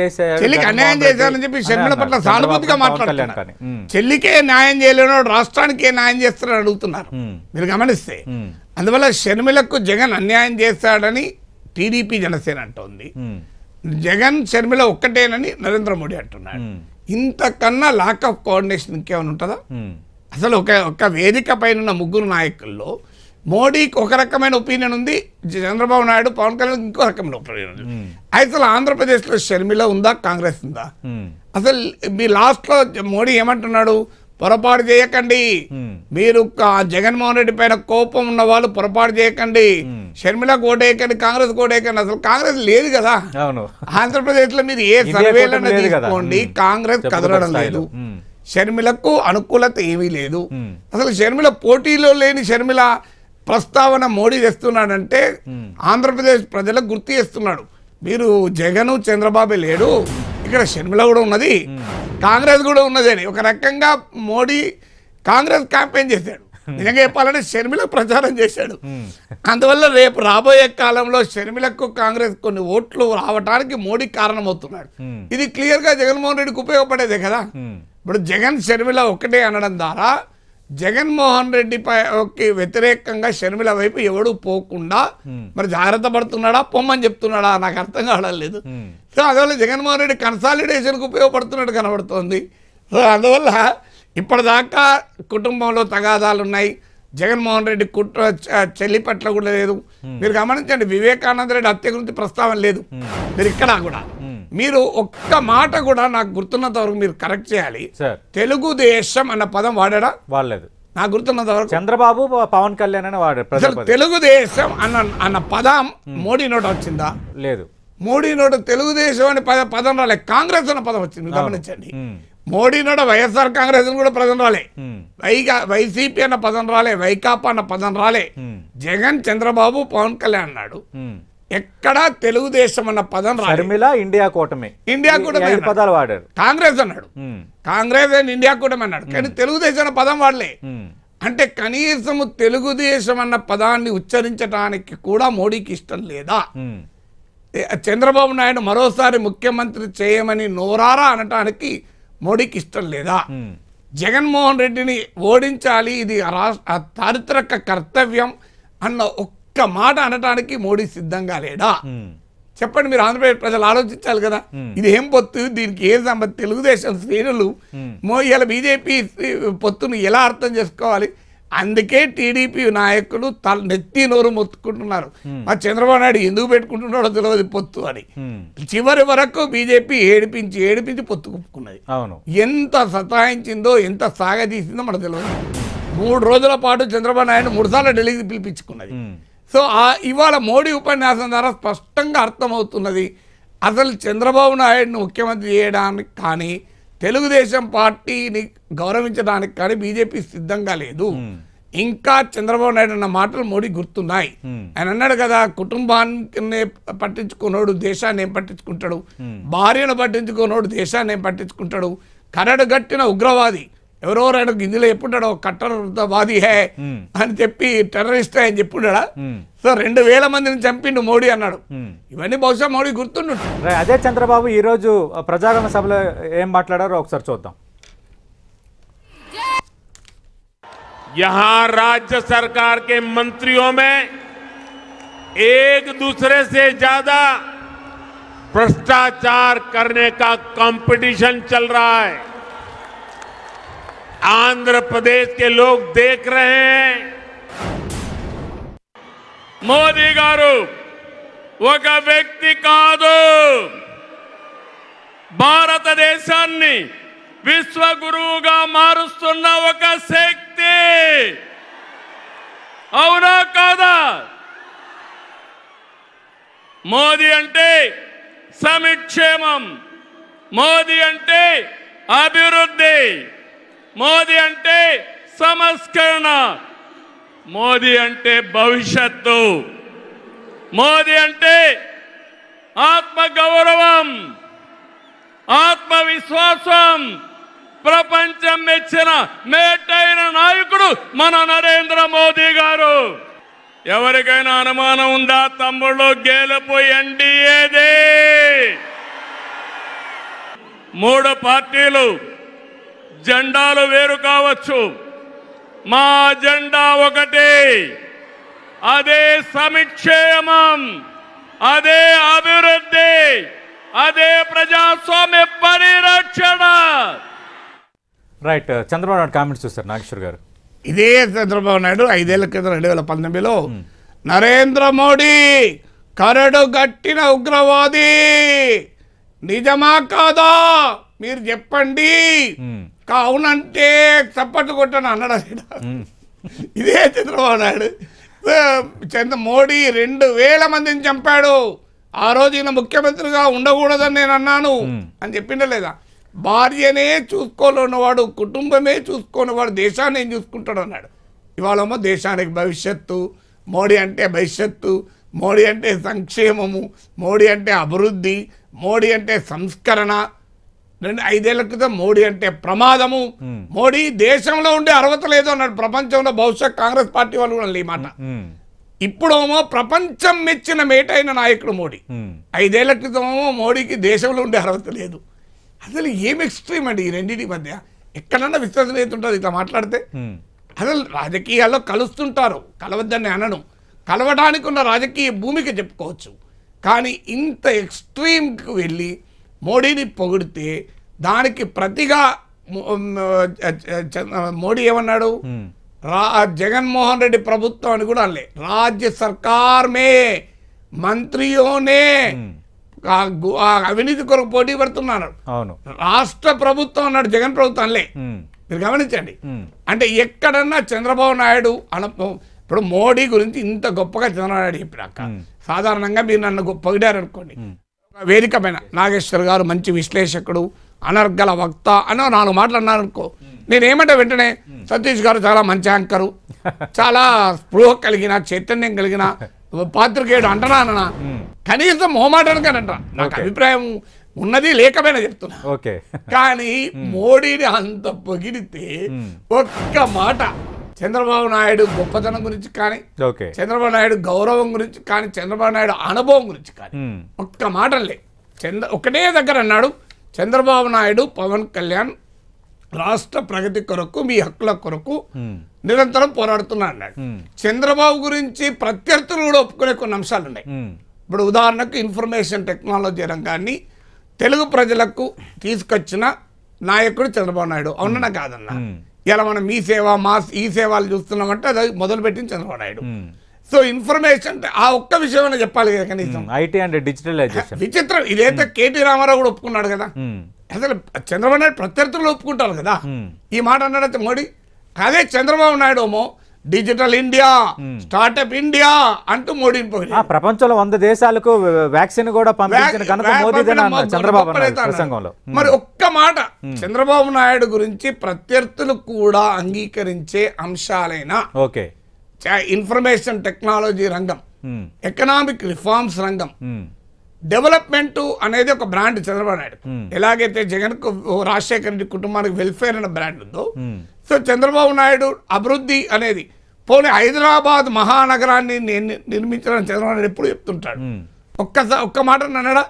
చేశారని చెప్పి షర్మిల పట్ల సానుభూతిగా మాట్లాడుతున్నారు. చెల్లికే న్యాయం చేయలేనోడు రాష్ట్రానికే న్యాయం చేస్తారని అడుగుతున్నారు మీరు గమనిస్తే. అందువల్ల షర్మిలకు జగన్ అన్యాయం చేస్తాడని టీడీపీ జనసేన అంటోంది. జగన్ షర్మిల ఒక్కటేనని నరేంద్ర మోడీ అంటున్నాడు. ఇంతకన్నా లాక్ ఆఫ్ కోఆర్డినేషన్ ఇంకేమైనా ఉంటుందా? అసలు ఒక వేదిక పైన ఉన్న ముగ్గురు నాయకుల్లో మోడీకి ఒక రకమైన ఒపీనియన్ ఉంది, చంద్రబాబు నాయుడు పవన్ కళ్యాణ్ ఇంకో రకమైన ఒపీనియన్ ఉంది. అసలు ఆంధ్రప్రదేశ్లో షర్మిల ఉందా, కాంగ్రెస్ ఉందా? అసలు మీ లాస్ట్లో మోడీ ఏమంటున్నాడు? పొరపాటు చేయకండి, మీరు జగన్మోహన్ రెడ్డి పైన కోపం ఉన్న వాళ్ళు పొరపాటు చేయకండి, షర్మిలకు ఓటేయకండి, కాంగ్రెస్ ఓటేయకండి. అసలు కాంగ్రెస్ లేదు కదా ఆంధ్రప్రదేశ్ లో. మీరు ఏ సర్వేలను తీసుకోండి, కాంగ్రెస్ కదలడం లేదు. షర్మిలకు అనుకూలత ఏమీ లేదు. అసలు షర్మిల పోటీలో లేని షర్మిల ప్రస్తావన మోడీ తెస్తున్నాడంటే ఆంధ్రప్రదేశ్ ప్రజలకు గుర్తు చేస్తున్నాడు, మీరు జగన్ చంద్రబాబు లేడు, ఇక్కడ షర్మిల కూడా ఉన్నది, కాంగ్రెస్ కూడా ఉన్నది అని. ఒక రకంగా మోడీ కాంగ్రెస్ క్యాంపెయిన్ చేశాడు, నిజంగా చెప్పాలంటే షర్మిల ప్రచారం చేశాడు. అందువల్ల రేపు రాబోయే కాలంలో షర్మిలకు కాంగ్రెస్ కొన్ని ఓట్లు రావడానికి మోడీ కారణమవుతున్నాడు. ఇది క్లియర్ గా జగన్మోహన్ రెడ్డికి ఉపయోగపడేదే కదా. ఇప్పుడు జగన్ షర్మిల ఒకటే అనడం ద్వారా జగన్మోహన్ రెడ్డికి వ్యతిరేకంగా షర్మిల వైపు ఎవడు పోకుండా మరి జాగ్రత్త పడుతున్నాడా, పొమ్మని చెప్తున్నాడా, నాకు అర్థం కావడం. సో అందువల్ల జగన్మోహన్ రెడ్డి కన్సాలిడేషన్కి ఉపయోగపడుతున్నట్టు కనబడుతోంది. సో అందువల్ల ఇప్పటిదాకా కుటుంబంలో తగాదాలు ఉన్నాయి, జగన్మోహన్ రెడ్డి చెల్లి పట్ల కూడా లేదు. మీరు గమనించండి, వివేకానంద రెడ్డి హత్య గురించి ప్రస్తావన లేదు. మీరు ఇక్కడ కూడా మీరు ఒక్క మాట కూడా నాకు గుర్తున్నంత వరకు మీరు కరెక్ట్ చేయాలి. తెలుగుదేశం అన్న పదం వాడా? వాడలేదు. నాకు గుర్తున్నంత వరకు చంద్రబాబు పవన్ కళ్యాణ్ అని వాడారు. తెలుగుదేశం అన్న పదం మోడీ నోట వచ్చిందా? లేదు. మోడీ నోట తెలుగుదేశం అని పదం రాలే, కాంగ్రెస్ అన్న పదం వచ్చింది. గమనించండి, మోడీ నోట వైఎస్ఆర్ కాంగ్రెస్ కూడా పదం రాలే, వైసీపీ అన్న పదం రాలే, వైకాపా అన్న పదం రాలే. జగన్ చంద్రబాబు పవన్ కళ్యాణ్ అన్నాడు, ఎక్కడా తెలుగుదేశం అన్న పదం రాలే. ఇండియా కూటమి పదాలు వాడారు. కాంగ్రెస్ అన్నాడు, కాంగ్రెస్ అండ్ ఇండియా కూటమి అన్నాడు, కానీ తెలుగుదేశం అన్న పదం వాడలే. అంటే కనీసము తెలుగుదేశం అన్న పదాన్ని ఉచ్చరించడానికి కూడా మోడీకి ఇష్టం లేదా? చంద్రబాబు నాయుడు మరోసారి ముఖ్యమంత్రి చేయమని నోరారా అనటానికి మోడీకి ఇష్టం లేదా? జగన్మోహన్ రెడ్డిని ఓడించాలి, ఇది చారిత్రక కర్తవ్యం అన్న ఒక్క మాట అనటానికి మోడీ సిద్ధంగా లేడా? చెప్పండి, మీరు ఆంధ్రప్రదేశ్ ప్రజలు ఆలోచించాలి కదా. ఇది ఏం పొత్తు, దీనికి ఏం సంబంధం? తెలుగుదేశం శ్రేణులు ఇలా బీజేపీ పొత్తును ఎలా అర్థం చేసుకోవాలి? అందుకే టీడీపీ నాయకులు నెత్తి నోరు మొత్తుకుంటున్నారు, మా చంద్రబాబు నాయుడు ఎందుకు పెట్టుకుంటున్నాడో తెలియదు పొత్తు అని. చివరి వరకు బీజేపీ ఏడిపించి పొత్తు కుప్పుకున్నది. ఎంత సతాయించిందో, ఎంత సాగదీసిందో మనకు తెలియదు. 3 రోజుల పాటు చంద్రబాబు నాయుడు 3 సార్లు ఢిల్లీకి పిలిపించుకున్నది. సో ఇవాళ మోడీ ఉపన్యాసం ద్వారా స్పష్టంగా అర్థమవుతున్నది, అసలు చంద్రబాబు నాయుడును ముఖ్యమంత్రి చేయడానికి కానీ తెలుగుదేశం పార్టీని గౌరవించడానికి కానీ బీజేపీ సిద్ధంగా లేదు. ఇంకా చంద్రబాబు నాయుడు అన్న మాటలు మోడీ గుర్తున్నాయి. ఆయన అన్నాడు కదా, కుటుంబాన్ని పట్టించుకున్నోడు దేశాన్ని ఏం పట్టించుకుంటాడు, భార్యను పట్టించుకున్నోడు దేశాన్ని ఏం పట్టించుకుంటాడు, కరడు గట్టిన ఉగ్రవాది ఎవరెవరైనా ఇందులో చెప్పుంటాడో కట్టరవాది హే అని చెప్పి టెర్రరిస్ట్ అని చెప్పుండా. సో 2000 మందిని చంపిండు మోడీ అన్నాడు. ఇవన్నీ బహుశా మోడీ గుర్తుండు. అదే చంద్రబాబు ఈ రోజు ప్రజాగరణ సభలో ఏం మాట్లాడారో ఒకసారి చూద్దాం. यहाँ राज्य सरकार के मंत्रियों में एक दूसरे से ज्यादा भ्रष्टाचार करने का कंपटीशन चल रहा है. आंध्र प्रदेश के लोग देख रहे हैं. మోదీ గారు ఒక వ్యక్తి కాదు, భారతదేశాన్ని విశ్వగురువుగా మారుస్తున్న ఒక శక్తి. అవునా కాదా? మోదీ అంటే సమిక్షేమం, మోదీ అంటే అభివృద్ధి, మోదీ అంటే సంస్కరణ, మోదీ అంటే భవిష్యత్తు, మోదీ అంటే ఆత్మగౌరవం, ఆత్మవిశ్వాసం. ప్రపంచం మెచ్చిన మేటైన నాయకుడు మన నరేంద్ర మోదీ గారు. ఎవరికైనా అనుమానం ఉందా తమ్ముళ్ళు గెలుపు ఎన్డీఏదే. 3 పార్టీలు జెండాలు వేరు కావచ్చు, మా జెండా ఒకటే. అదే సంక్షేమం, అదే అభివృద్ధి, అదే ప్రజాస్వామ్య పరిరక్షణ. రైట్. చంద్రబాబు నాయుడు కామెంట్స్ చూస్తారు నాగేశ్వర్ గారు. ఇదే చంద్రబాబు నాయుడు 5 ఏళ్ల క్రితం 2019లో నరేంద్ర మోడీ కరడు గట్టిన ఉగ్రవాది, నిజమా కాదా మీరు చెప్పండి, అవునంటే చప్పట్లు కొట్టను అన్నాడు. ఇదే చంద్రబాబు నాయుడు. మోడీ 2000 మందిని చంపాడు, ఆ రోజు ఈయన ముఖ్యమంత్రిగా ఉండకూడదని నేను అన్నాను అని చెప్పిండే లేదా. భార్యనే చూసుకోలేనివాడు, కుటుంబమే చూసుకోనివాడు దేశాన్ని ఏం చూసుకుంటాడు అన్నాడు. ఇవాళేమో దేశానికి భవిష్యత్తు, మోడీ అంటే భవిష్యత్తు, మోడీ అంటే సంక్షేమము, మోడీ అంటే అభివృద్ధి, మోడీ అంటే సంస్కరణ. 5 ఏళ్ల క్రితం మోడీ అంటే ప్రమాదము, మోడీ దేశంలో ఉండే అర్హత లేదు అన్నాడు. ప్రపంచంలో బహుశా కాంగ్రెస్ పార్టీ వాళ్ళు కూడా ఈ మాట. ఇప్పుడేమో ప్రపంచం మెచ్చిన మేటైన నాయకుడు మోడీ. 5 ఏళ్ల క్రితమేమో మోడీకి దేశంలో ఉండే అర్హత లేదు. అసలు ఏం ఎక్స్ట్రీమ్ అండి ఈ రెండింటి మధ్య. ఎక్కడన్నా విశ్వసనీయత ఉంటుంది ఇట్లా మాట్లాడితే. అసలు రాజకీయాల్లో కలుస్తుంటారు, కలవద్దని అనను, కలవడానికి ఉన్న రాజకీయ భూమిక చెప్పుకోవచ్చు. కానీ ఇంత ఎక్స్ట్రీమ్కి వెళ్ళి మోడీని పొగిడితే దానికి ప్రతిగా మోడీ ఏమన్నాడు, జగన్మోహన్ రెడ్డి ప్రభుత్వం అని కూడా అనలే, రాజ్య సర్కార్ మే మంత్రియోనే అవినీతి కొరకు పోటీ పడుతున్నాడు, రాష్ట్ర ప్రభుత్వం అన్నాడు, జగన్ ప్రభుత్వం అనలే. మీరు గమనించండి. అంటే ఎక్కడన్నా చంద్రబాబు నాయుడు ఇప్పుడు మోడీ గురించి ఇంత గొప్పగా చంద్రబాబు నాయుడు చెప్పినాక సాధారణంగా మీరు నన్ను పొగిడారు అనుకోండి, వేదిక పైన నాగేశ్వర్ గారు మంచి విశ్లేషకుడు, అనర్గళ వక్త అని 4 మాటలు అన్నారు అనుకో, నేనేమంటే వెంటనే సతీష్ గారు చాలా మంచి యాంకరు, చాలా స్పృహ కలిగిన చైతన్యం కలిగిన పాత్రికేయుడు అంటనా, కనీసం మొహమాటానికనంట. నాకు అభిప్రాయం ఉన్నది లేకపోయినా చెప్తున్నా. కానీ మోడీని అంత పొగిడితే ఒక్క మాట చంద్రబాబు నాయుడు గొప్పతనం గురించి కానీ, చంద్రబాబు నాయుడు గౌరవం గురించి కానీ, చంద్రబాబు నాయుడు అనుభవం గురించి కానీ ఒక్క మాటలే. ఒకటే దగ్గర అన్నాడు, చంద్రబాబు నాయుడు పవన్ కళ్యాణ్ రాష్ట్ర ప్రగతి కొరకు, మీ హక్కుల కొరకు నిరంతరం పోరాడుతున్నా అన్నాడు. చంద్రబాబు గురించి ప్రత్యర్థులు కూడా ఒప్పుకునే కొన్ని అంశాలు ఉన్నాయి. ఇప్పుడు ఉదాహరణకు ఇన్ఫర్మేషన్ టెక్నాలజీ రంగాన్ని తెలుగు ప్రజలకు తీసుకొచ్చిన నాయకుడు చంద్రబాబు నాయుడు. అవునన్నా కాదన్నా? ఇలా మనం మీ సేవ మా ఈ సేవలు చూస్తున్నామంటే అది మొదలుపెట్టింది చంద్రబాబు నాయుడు. సో ఇన్ఫర్మేషన్ ఆ ఒక్క విషయమైనా చెప్పాలి కదా కనీసం. ఐటీ అండ్ డిజిటలైజేషన్ విచిత్రం. ఇదైతే కేటీ రామారావు కూడా ఒప్పుకున్నాడు కదా. అసలు చంద్రబాబు నాయుడు ప్రత్యర్థులు ఒప్పుకుంటారు కదా ఈ మాట అన్నాడైతే మోడీ. అదే చంద్రబాబు నాయుడు ఏమో డిజిటల్ ఇండియా, స్టార్ట్అప్ ఇండియా అంటూ మోడీని పోయి ప్రపంచంలో 100 దేశాలకు వ్యాక్సిన్ కూడా పంపించిన ఘనత మోదీదేనా చంద్రబాబు ప్రసంగంలో. మరి ఒక్క మాట చంద్రబాబు నాయుడు గురించి ప్రత్యర్థులు కూడా అంగీకరించే అంశాలైన ఇన్ఫర్మేషన్ టెక్నాలజీ రంగం, ఎకనామిక్ రిఫార్మ్స్ రంగం, డెవలప్మెంట్ అనేది ఒక బ్రాండ్ చంద్రబాబు నాయుడు. ఎలాగైతే జగన్ కు రాజశేఖర రెడ్డి కుటుంబానికి వెల్ఫేర్ అనే బ్రాండ్ ఉందో, సో చంద్రబాబు నాయుడు అభివృద్ధి అనేది, పోనీ హైదరాబాద్ మహానగరాన్ని నిర్మించడం చంద్రబాబు నాయుడు ఎప్పుడు చెప్తుంటాడు. ఒక్క మాట అన్నాడా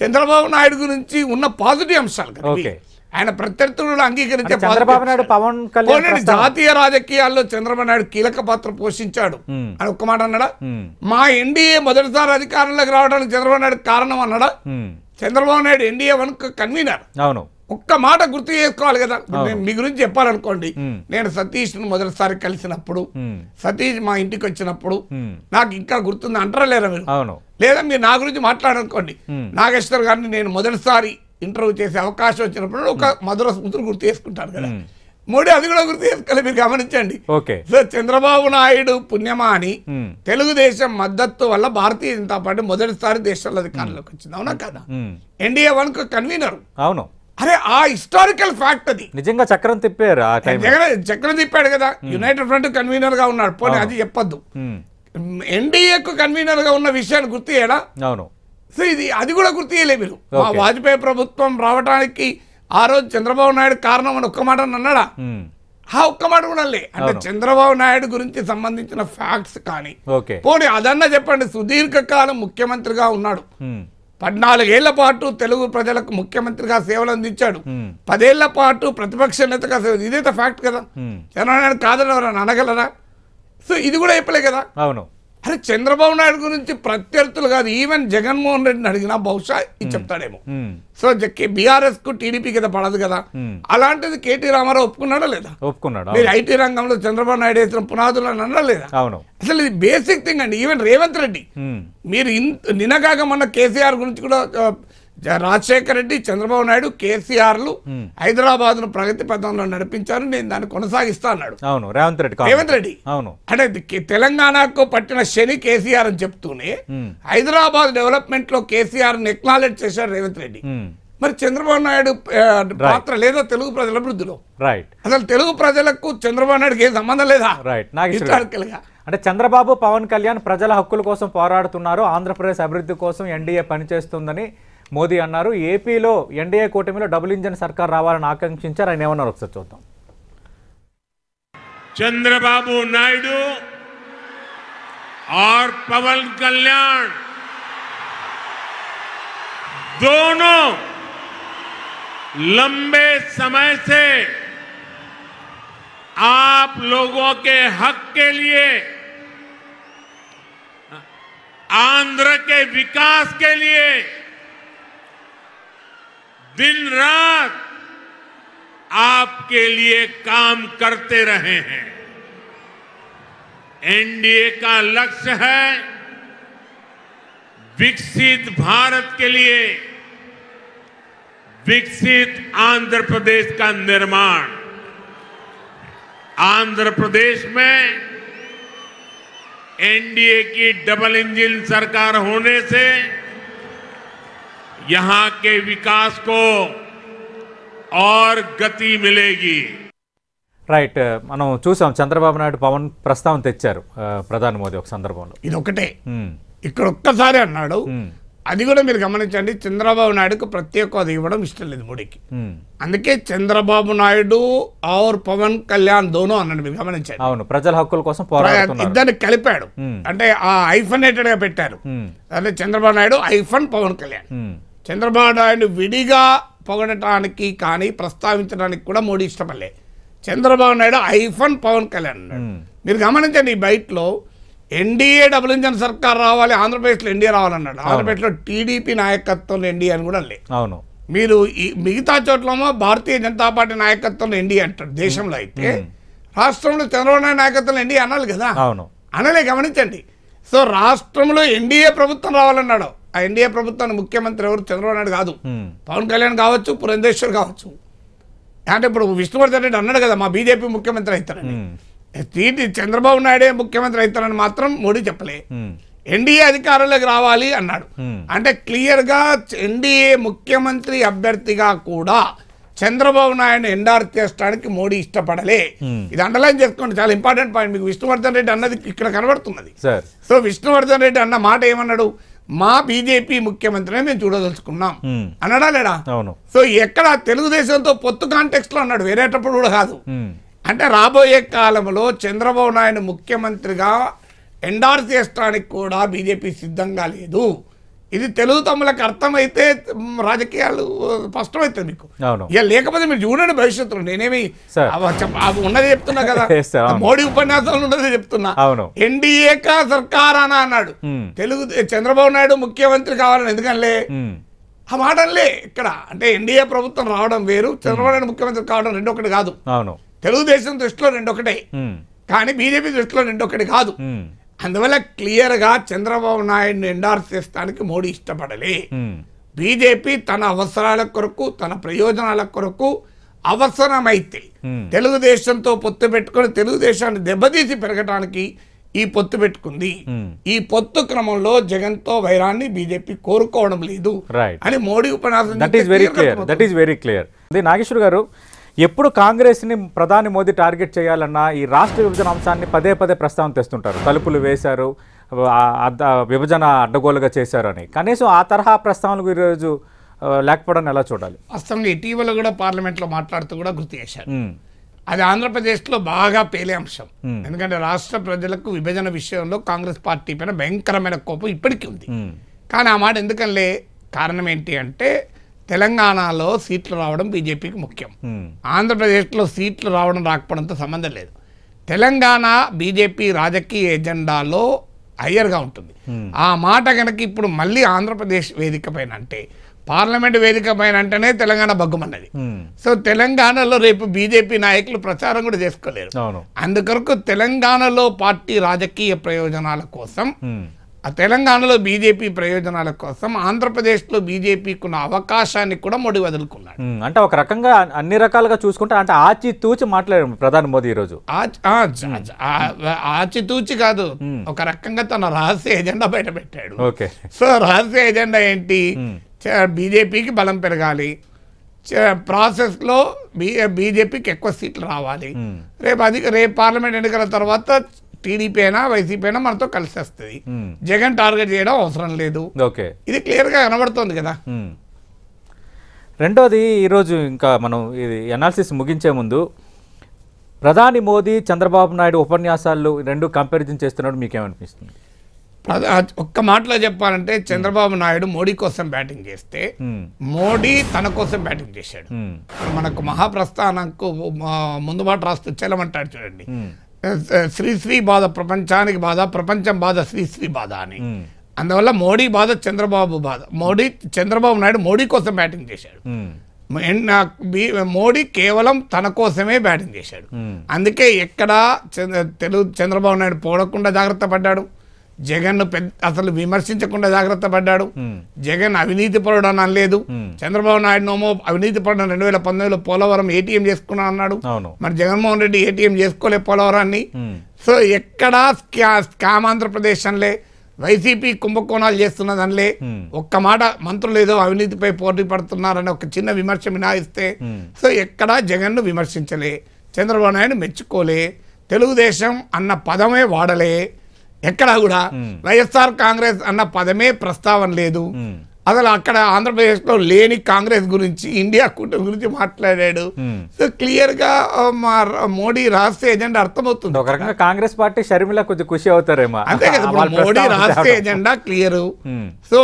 చంద్రబాబు నాయుడు గురించి ఉన్న పాజిటివ్ అంశాలు కదా ఆయన ప్రత్యర్థులు అంగీకరించే. చంద్రబాబు నాయుడు పవన్ కళ్యాణ్ జాతీయ రాజకీయాల్లో చంద్రబాబు నాయుడు కీలక పాత్ర పోషించాడు అని ఒక్క మాట అన్నాడా. మా ఎన్డీఏ మొదటిసారి అధికారంలోకి రావడానికి చంద్రబాబు నాయుడు కారణం అన్నాడా. Chandrababu Naidu NDA 1 convener. అవును, ఒక్క మాట గుర్తు చేసుకోవాలి కదా. మీ గురించి చెప్పాలనుకోండి, నేను సతీష్ ను మొదటిసారి కలిసినప్పుడు, సతీష్ మా ఇంటికి వచ్చినప్పుడు నాకు ఇంకా గుర్తుంది అంటారా లేదా మీరు? లేదా మీరు నా గురించి మాట్లాడనుకోండి, నాగేశ్వర్ గారిని నేను మొదటిసారి ఇంటర్వ్యూ చేసే అవకాశం వచ్చినప్పుడు ఒక మధుర స్మృతులు గుర్తు చేసుకుంటారు కదా. మోడీ అది కూడా గుర్తు చేసుకోవాలి, మీరు గమనించండి. సో చంద్రబాబు నాయుడు పుణ్యమా అని తెలుగుదేశం మద్దతు వల్ల భారతీయ జనతా పార్టీ మొదటిసారి దేశంలో అధికారంలోకి వచ్చింది. అవునా కదా? NDA 1 convener. అవును, అరే ఆ హిస్టారికల్ ఫ్యాక్ట్ అది. నిజంగా చక్రం తిప్పారు, చక్రం తిప్పాడు కదా. యునైటెడ్ ఫ్రంట్ కన్వీనర్ గా ఉన్నాడు, పోనీ అది చెప్పొద్దు. ఎన్డీఏకు కన్వీనర్ గా ఉన్న విషయాన్ని గుర్తు చేయడా? అవును. సో ఇది అది కూడా గుర్తు చేయలే మీరు. మా వాజ్పేయి ప్రభుత్వం రావడానికి ఆ రోజు చంద్రబాబు నాయుడు కారణం అని ఒక్క మాట అన్నాడా? ఒక్క మాట కూడా లే. అంటే చంద్రబాబు నాయుడు గురించి సంబంధించిన ఫ్యాక్ట్స్ కానీ పోనీ అదన్నా చెప్పండి. సుదీర్ఘకాలం ముఖ్యమంత్రిగా ఉన్నాడు, 14 ఏళ్ల పాటు తెలుగు ప్రజలకు ముఖ్యమంత్రిగా సేవలు అందించాడు, 10 ఏళ్ల పాటు ప్రతిపక్ష నేతగా సేవలు. ఇదైతే ఫ్యాక్ట్ కదా. చంద్రబాబు నాయుడు కాదని ఎవరైనా అనగలరా? సో ఇది కూడా చెప్పలే కదా. అవును. అరే చంద్రబాబు నాయుడు గురించి ప్రత్యర్థులు కాదు, ఈవెన్ జగన్మోహన్ రెడ్డిని అడిగినా బహుశా ఇది చెప్తాడేమో. సో బీఆర్ఎస్ కు టీడీపీ కదా పడదు కదా. అలాంటిది కేటీ రామారావు ఒప్పుకున్నాడా లేదా? ఒప్పుకున్నాడు. మీరు ఐటీ రంగంలో చంద్రబాబు నాయుడు వేసిన పునాదులను అన్నా లేదా? అసలు ఇది బేసిక్ థింగ్ అండి. ఈవెన్ రేవంత్ రెడ్డి, మీరు నిన్నగాక మొన్న కేసీఆర్ గురించి కూడా రాజశేఖర రెడ్డి, చంద్రబాబు నాయుడు, కేసీఆర్లు హైదరాబాద్ ను ప్రగతి పథంలో నడిపించారు, నేను దాన్ని కొనసాగిస్తా అన్నాడు రేవంత్ రెడ్డి. అంటే తెలంగాణకు పట్టిన శని కేసీఆర్ అని చెప్తూనే హైదరాబాద్ డెవలప్మెంట్ లో కేసీఆర్ ని ఎక్నాలెడ్జ్ చేశారు రేవంత్ రెడ్డి. మరి చంద్రబాబు నాయుడు పాత్ర లేదా తెలుగు ప్రజల అభివృద్ధిలో? అసలు తెలుగు ప్రజలకు చంద్రబాబు నాయుడుకి ఏం సంబంధం లేదా? అంటే చంద్రబాబు, పవన్ కళ్యాణ్ ప్రజల హక్కుల కోసం పోరాడుతున్నారు, ఆంధ్రప్రదేశ్ అభివృద్ధి కోసం ఎన్డీఏ పనిచేస్తుందని మోదీ అన్నారు. ఏపీలో ఎన్డీఏ కూటమిలో డబుల్ ఇంజన్ సర్కార్ రావాలని ఆకాంక్షించారు. ఆయన ఏమన్నారు ఒకసారి చూద్దాం. చంద్రబాబు నాయుడు और पवन कल्याण दोनों लंबे समय से आप लोगों के हक के लिए, आंध्र के विकास के लिए दिन रात आपके लिए काम करते रहे हैं. एनडीए का लक्ष्य है विकसित भारत के लिए विकसित आंध्र प्रदेश का निर्माण. आंध्र प्रदेश में एनडीए की डबल इंजन सरकार होने से यहां के विकास को और गति मिलेगी. రైట్, మనం చూసాం చంద్రబాబు నాయుడు పవన్ ప్రస్తావన తెచ్చారు ప్రధాని మోదీ ఒక సందర్భంలో. ఇది ఒకటే ఇక్కడ ఒక్కసారి అన్నాడు. అది కూడా మీరు గమనించండి, చంద్రబాబు నాయుడుకు ప్రత్యేక హోదా ఇవ్వడం ఇష్టం లేదు మోడీకి. అందుకే చంద్రబాబు నాయుడు और పవన్ కళ్యాణ్ దోనో అన్నాడు. మీరు గమనించండి. అవును, ప్రజల హక్కుల కోసం పోరాడుతున్నారు. ఇద్దరిని కలిపాడు, అంటే ఆ ఐఫనేటెడ్ గా పెట్టారు. అంటే చంద్రబాబు నాయుడు ఐఫన్ పవన్ కళ్యాణ్. చంద్రబాబు నాయుడు విడిగా పొగడటానికి కానీ ప్రస్తావించడానికి కూడా మోడీ ఇష్టపడలే. చంద్రబాబు నాయుడు ఐఫన్ పవన్ కళ్యాణ్ అన్నాడు. మీరు గమనించండి, ఈ బయటలో ఎన్డీఏ డబుల్ ఇంజన్ సర్కార్ రావాలి, ఆంధ్రప్రదేశ్లో ఎన్డీఏ రావాలన్నాడు. ఆంధ్రప్రదేశ్లో టీడీపీ నాయకత్వంలో ఎన్డీఏ అని కూడా లే. అవును, మీరు ఈ మిగతా చోట్లేమో భారతీయ జనతా పార్టీ నాయకత్వంలో ఎన్డీఏ అంటాడు దేశంలో. అయితే రాష్ట్రంలో చంద్రబాబు నాయుడు నాయకత్వంలో ఎన్డీఏ అనాలి కదా. అవును, అనలే. గమనించండి, సో రాష్ట్రంలో ఎన్డీఏ ప్రభుత్వం రావాలన్నాడు. ఆ ఎన్డీఏ ప్రభుత్వానికి ముఖ్యమంత్రి ఎవరు? చంద్రబాబు నాయుడు కాదు, పవన్ కళ్యాణ్ కావచ్చు, పురంధేశ్వర్ కావచ్చు. అంటే ఇప్పుడు విష్ణువర్ధన్ రెడ్డి అన్నాడు కదా మా బీజేపీ ముఖ్యమంత్రి అవుతారని. చంద్రబాబు నాయుడే ముఖ్యమంత్రి అవుతారని మాత్రం మోడీ చెప్పలే. ఎన్డీఏ అధికారంలోకి రావాలి అన్నాడు. అంటే క్లియర్ గా ఎన్డీఏ ముఖ్యమంత్రి అభ్యర్థిగా కూడా చంద్రబాబు నాయుడు ఎండార్ చేయడానికి మోడీ ఇష్టపడలే. ఇది అండర్లైన్ చేసుకోండి, చాలా ఇంపార్టెంట్ పాయింట్. మీకు విష్ణువర్ధన్ రెడ్డి అన్నది ఇక్కడ కనబడుతున్నది. సో విష్ణువర్ధన్ రెడ్డి అన్న మాట ఏమన్నాడు? మా బీజేపీ ముఖ్యమంత్రిని మేము చూడదలుచుకున్నాం అన్నాడా లేడా? సో ఎక్కడ తెలుగుదేశంతో పొత్తు కాంటెక్స్ట్ లో అన్నాడు, వేరేటప్పుడు కూడా కాదు. అంటే రాబోయే కాలంలో చంద్రబాబు నాయుడు ముఖ్యమంత్రిగా ఎండార్స్ చేయడానికి కూడా బీజేపీ సిద్ధంగా లేదు. ఇది తెలుగు తమ్ములకు అర్థమైతే రాజకీయాలు స్పష్టమవుతుంది మీకు. ఇక లేకపోతే మీరు చూడండి భవిష్యత్తులో. నేనేమి ఉన్నది చెప్తున్నా కదా, మోడీ ఉపన్యాసాలు ఉన్నది చెప్తున్నా. ఎన్డీఏ కా సర్కార్ అని అన్నాడు. తెలుగు చంద్రబాబు నాయుడు ముఖ్యమంత్రి కావాలని ఎందుకనిలే ఆ మాటలే ఇక్కడ. అంటే ఎన్డీఏ ప్రభుత్వం రావడం వేరు, చంద్రబాబు నాయుడు ముఖ్యమంత్రి కావడం రెండొకటి కాదు. తెలుగుదేశం దృష్టిలో రెండొకటే, కానీ బీజేపీ దృష్టిలో రెండొకటి కాదు. అందువల్ల క్లియర్ గా చంద్రబాబు నాయుడిని ఎండార్స్ చేస్తానికి మోడీ ఇష్టపడలే. బీజేపీ తన అవసరాల కొరకు, తన ప్రయోజనాల కొరకు అవసరమైతే తెలుగుదేశంతో పొత్తు పెట్టుకుని తెలుగుదేశాన్ని దెబ్బతీసి పెరగటానికి ఈ పొత్తు పెట్టుకుంది. ఈ పొత్తు క్రమంలో జగన్ తో వైరాన్ని బీజేపీ కోరుకోవడం లేదు అని మోడీ ఉపన్యాసం. That is very clear. Nageshwar garu, ఎప్పుడు కాంగ్రెస్ని ప్రధాని మోదీ టార్గెట్ చేయాలన్నా ఈ రాష్ట్ర విభజన అంశాన్ని పదే పదే ప్రస్తావన తెస్తుంటారు. తలుపులు వేశారు, విభజన అడ్డగోలుగా చేశారు అని. కనీసం ఆ తరహా ప్రస్తావనలు ఈరోజు లేకపోవడం ఎలా చూడాలి? వాస్తవంగా ఇటీవల కూడా పార్లమెంట్లో మాట్లాడుతూ కూడా గుర్తు చేశారు. అది ఆంధ్రప్రదేశ్లో బాగా పేలే అంశం. ఎందుకంటే రాష్ట్ర ప్రజలకు విభజన విషయంలో కాంగ్రెస్ పార్టీ పైన భయంకరమైన కోపం ఇప్పటికీ ఉంది. కానీ ఆ మాట ఎందుకనిలే, కారణం ఏంటి అంటే తెలంగాణలో సీట్లు రావడం బీజేపీకి ముఖ్యం. ఆంధ్రప్రదేశ్లో సీట్లు రావడం రాకపోవడంతో సంబంధం లేదు. తెలంగాణ బీజేపీ రాజకీయ ఎజెండాలో హయ్యర్గా ఉంటుంది. ఆ మాట కనుక ఇప్పుడు మళ్ళీ ఆంధ్రప్రదేశ్ వేదిక పైన అంటే, పార్లమెంట్ వేదిక పైన అంటేనే తెలంగాణ బగ్గుమన్నది. సో తెలంగాణలో రేపు బీజేపీ నాయకులు ప్రచారం కూడా చేసుకోలేరు. అందుకొరకు తెలంగాణలో పార్టీ రాజకీయ ప్రయోజనాల కోసం, ఆ తెలంగాణలో బీజేపీ ప్రయోజనాల కోసం ఆంధ్రప్రదేశ్లో బీజేపీకి ఉన్న అవకాశాన్ని కూడా మోడీ వదులుకున్నాడు. అంటే ఒక రకంగా అన్ని రకాలుగా చూసుకుంటే అంటే ఆచితూచి మాట్లాడారు ప్రధాని మోదీ ఈరోజు. ఆచితూచి కాదు, ఒక రకంగా తన రహస్య ఎజెండా బయట పెట్టాడు. సో రహస్య ఎజెండా ఏంటి? బీజేపీకి బలం పెరగాలి, ప్రాసెస్లో బీజేపీకి ఎక్కువ సీట్లు రావాలి, రేపు పార్లమెంట్ ఎన్నికల తర్వాత టీడీపీ అయినా వైసీపీ అయినా మనతో కలిసి వస్తుంది, జగన్ టార్గెట్ చేయడం అవసరం లేదు. ఇది క్లియర్గా కనబడుతుంది కదా. రెండోది, ఈరోజు ఇంకా మనం ఇది అనాలిసిస్ ముగించే ముందు ప్రధాని మోదీ చంద్రబాబు నాయుడు ఉపన్యాసాలు రెండు కంపారిజన్ చేస్తున్నాడు, మీకేమనిపిస్తుంది? ఒక్క మాటలో చెప్పాలంటే చంద్రబాబు నాయుడు మోడీ కోసం బ్యాటింగ్ చేస్తే మోడీ తన కోసం బ్యాటింగ్ చేశాడు. మనకు మహాప్రస్థానంకు ముందు మాట రాస్తూ చెల్లమంటాడు చూడండి, శ్రీశ్రీ బాధ ప్రపంచానికి బాధ, ప్రపంచం బాధ శ్రీశ్రీ బాధ అని. అందువల్ల మోడీ బాధ చంద్రబాబు బాధ. చంద్రబాబు నాయుడు మోడీ కోసం బ్యాటింగ్ చేశాడు. మోడీ కేవలం తన కోసమే బ్యాటింగ్ చేశాడు. అందుకే ఎక్కడ చంద్రబాబు నాయుడు పోడకుండా జాగ్రత్త పడ్డాడు, జగన్ అసలు విమర్శించకుండా జాగ్రత్త పడ్డాడు. జగన్ అవినీతి పరుడు అని అనలేదు. చంద్రబాబు నాయుడు నోమో అవినీతి పరుడు 2019లో పోలవరం ఏటీఎం చేసుకున్నా అన్నాడు. మరి జగన్మోహన్ రెడ్డి ఏటీఎం చేసుకోలే పోలవరాన్ని. సో ఎక్కడా స్కామ్ ఆంధ్రప్రదేశ్ అనలే, వైసీపీ కుంభకోణాలు చేస్తున్నదనిలే, ఒక్క మాట మంత్రులు ఏదో అవినీతిపై పోటీ పడుతున్నారని ఒక చిన్న విమర్శ మినాయిస్తే సో ఎక్కడా జగన్ను విమర్శించలే, చంద్రబాబు నాయుడు మెచ్చుకోలే, తెలుగుదేశం అన్న పదమే వాడలే, ఎక్కడా కూడా వైఎస్ఆర్ కాంగ్రెస్ అన్న పదమే ప్రస్తావన లేదు. అసలు అక్కడ ఆంధ్రప్రదేశ్లో లేని కాంగ్రెస్ గురించి, ఇండియా కూటమి గురించి మాట్లాడాడు. సో క్లియర్ గా మోడీ రహస్య ఎజెండా అర్థమవుతుంది. ఒక రకంగా కాంగ్రెస్ పార్టీ షర్మిల కొంచెం ఖుషి అవుతారేమో. అంతే కదా, మోడీ రహస్య ఎజెండా క్లియర్. సో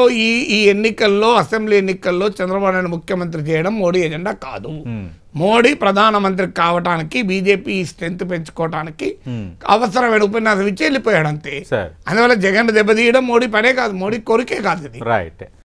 ఈ ఎన్నికల్లో, అసెంబ్లీ ఎన్నికల్లో చంద్రబాబు నాయుడు ముఖ్యమంత్రి చేయడం మోడీ ఎజెండా కాదు. మోడీ ప్రధానమంత్రి కావటానికి, బీజేపీ స్ట్రెంత్ పెంచుకోవటానికి అవసరమైన ఉపన్యాసం ఇచ్చి వెళ్ళిపోయాడు అంతే. అందువల్ల జగన్ దెబ్బతీయడం మోడీ పనే కాదు, మోడీ కోరికే కాదు ఇది. రైట్.